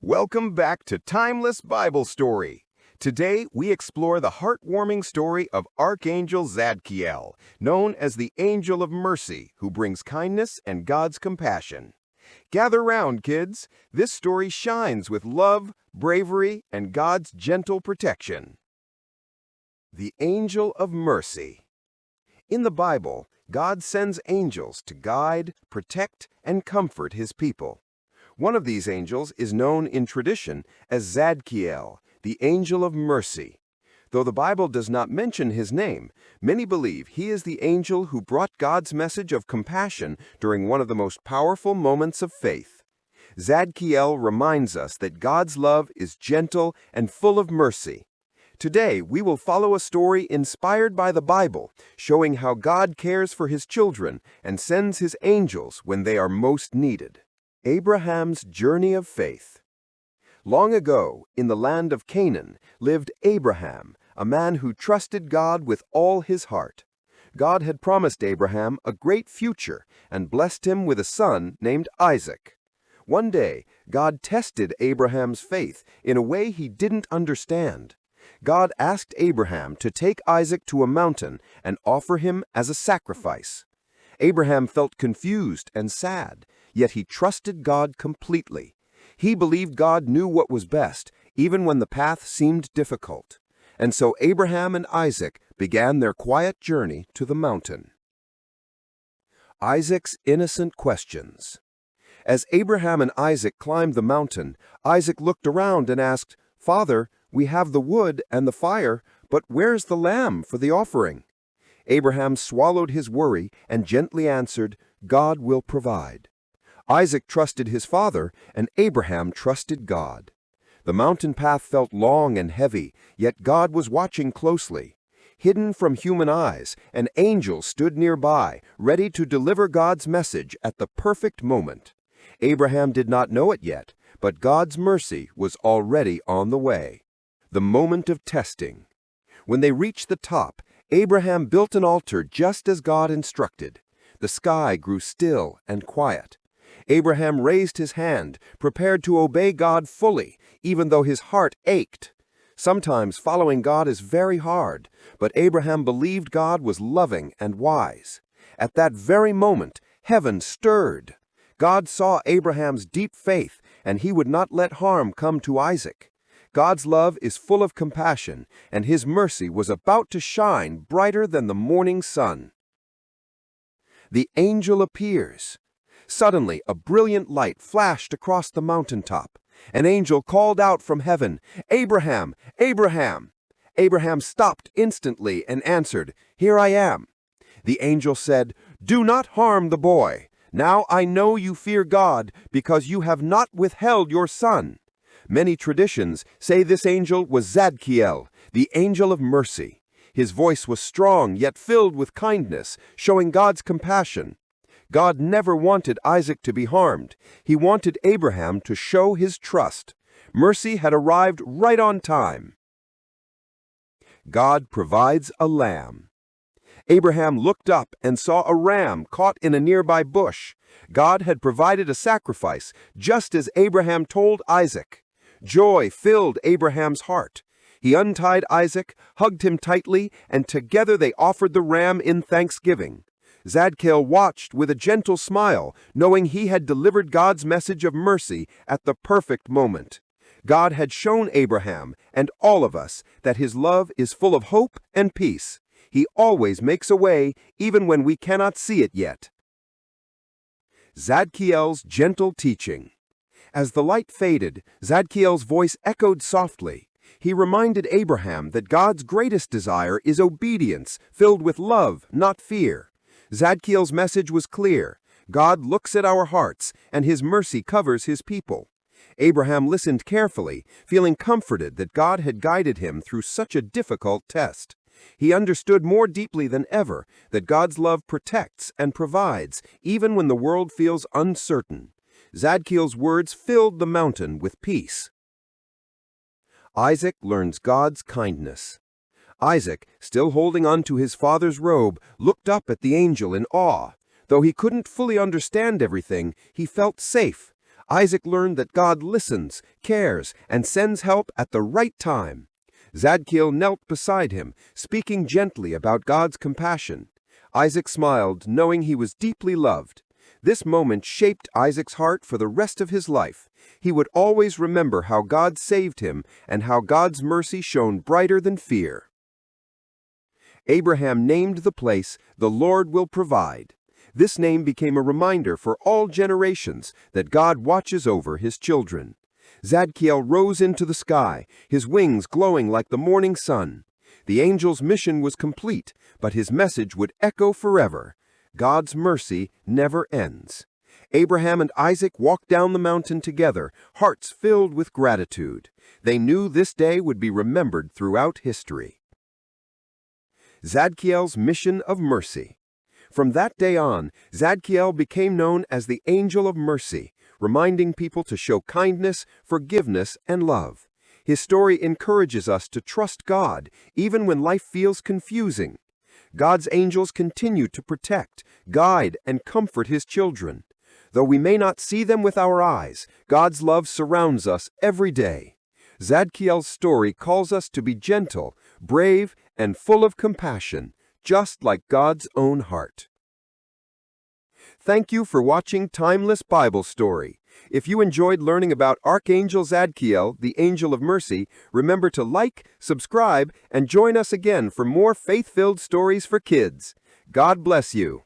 Welcome back to Timeless Bible Story. Today, we explore the heartwarming story of Archangel Zadkiel, known as the Angel of Mercy, who brings kindness and God's compassion. Gather round, kids. This story shines with love, bravery, and God's gentle protection. The Angel of Mercy. In the Bible, God sends angels to guide, protect, and comfort his people. One of these angels is known in tradition as Zadkiel, the Angel of Mercy. Though the Bible does not mention his name, many believe he is the angel who brought God's message of compassion during one of the most powerful moments of faith. Zadkiel reminds us that God's love is gentle and full of mercy. Today, we will follow a story inspired by the Bible, showing how God cares for his children and sends his angels when they are most needed. Abraham's Journey of Faith. Long ago, in the land of Canaan, lived Abraham, a man who trusted God with all his heart. God had promised Abraham a great future and blessed him with a son named Isaac. One day, God tested Abraham's faith in a way he didn't understand. God asked Abraham to take Isaac to a mountain and offer him as a sacrifice. Abraham felt confused and sad, yet he trusted God completely. He believed God knew what was best, even when the path seemed difficult. And so Abraham and Isaac began their quiet journey to the mountain. Isaac's innocent questions. As Abraham and Isaac climbed the mountain, Isaac looked around and asked, "Father, we have the wood and the fire, but where's the lamb for the offering?" Abraham swallowed his worry and gently answered, "God will provide." Isaac trusted his father, and Abraham trusted God. The mountain path felt long and heavy, yet God was watching closely. Hidden from human eyes, an angel stood nearby, ready to deliver God's message at the perfect moment. Abraham did not know it yet, but God's mercy was already on the way. The moment of testing. When they reached the top, Abraham built an altar just as God instructed. The sky grew still and quiet. Abraham raised his hand, prepared to obey God fully, even though his heart ached. Sometimes following God is very hard, but Abraham believed God was loving and wise. At that very moment, heaven stirred. God saw Abraham's deep faith, and he would not let harm come to Isaac. God's love is full of compassion, and his mercy was about to shine brighter than the morning sun. The angel appears. Suddenly, a brilliant light flashed across the mountaintop. An angel called out from heaven, "Abraham, Abraham!" Abraham stopped instantly and answered, "Here I am." The angel said, "Do not harm the boy. Now I know you fear God because you have not withheld your son." Many traditions say this angel was Zadkiel, the angel of mercy. His voice was strong yet filled with kindness, showing God's compassion. God never wanted Isaac to be harmed. He wanted Abraham to show his trust. Mercy had arrived right on time. God provides a lamb. Abraham looked up and saw a ram caught in a nearby bush. God had provided a sacrifice, just as Abraham told Isaac. Joy filled Abraham's heart. He untied Isaac, hugged him tightly, and together they offered the ram in thanksgiving. Zadkiel watched with a gentle smile, knowing he had delivered God's message of mercy at the perfect moment. God had shown Abraham and all of us that his love is full of hope and peace. He always makes a way, even when we cannot see it yet. Zadkiel's gentle teaching. As the light faded, Zadkiel's voice echoed softly. He reminded Abraham that God's greatest desire is obedience, filled with love, not fear. Zadkiel's message was clear. God looks at our hearts, and his mercy covers his people. Abraham listened carefully, feeling comforted that God had guided him through such a difficult test. He understood more deeply than ever that God's love protects and provides, even when the world feels uncertain. Zadkiel's words filled the mountain with peace. Isaac learns God's kindness. Isaac, still holding on to his father's robe, looked up at the angel in awe. Though he couldn't fully understand everything, he felt safe. Isaac learned that God listens, cares, and sends help at the right time. Zadkiel knelt beside him, speaking gently about God's compassion. Isaac smiled, knowing he was deeply loved. This moment shaped Isaac's heart for the rest of his life. He would always remember how God saved him and how God's mercy shone brighter than fear. Abraham named the place, "The Lord will provide." This name became a reminder for all generations that God watches over his children. Zadkiel rose into the sky, his wings glowing like the morning sun. The angel's mission was complete, but his message would echo forever. God's mercy never ends. Abraham and Isaac walked down the mountain together, hearts filled with gratitude. They knew this day would be remembered throughout history. Zadkiel's mission of mercy. From that day on, Zadkiel became known as the Angel of Mercy, reminding people to show kindness, forgiveness, and love. His story encourages us to trust God, even when life feels confusing. God's angels continue to protect, guide, and comfort his children. Though we may not see them with our eyes, God's love surrounds us every day. Zadkiel's story calls us to be gentle, brave, and full of compassion, just like God's own heart. Thank you for watching Timeless Bible Story. If you enjoyed learning about Archangel Zadkiel, the Angel of Mercy, remember to like, subscribe, and join us again for more faith-filled stories for kids. God bless you.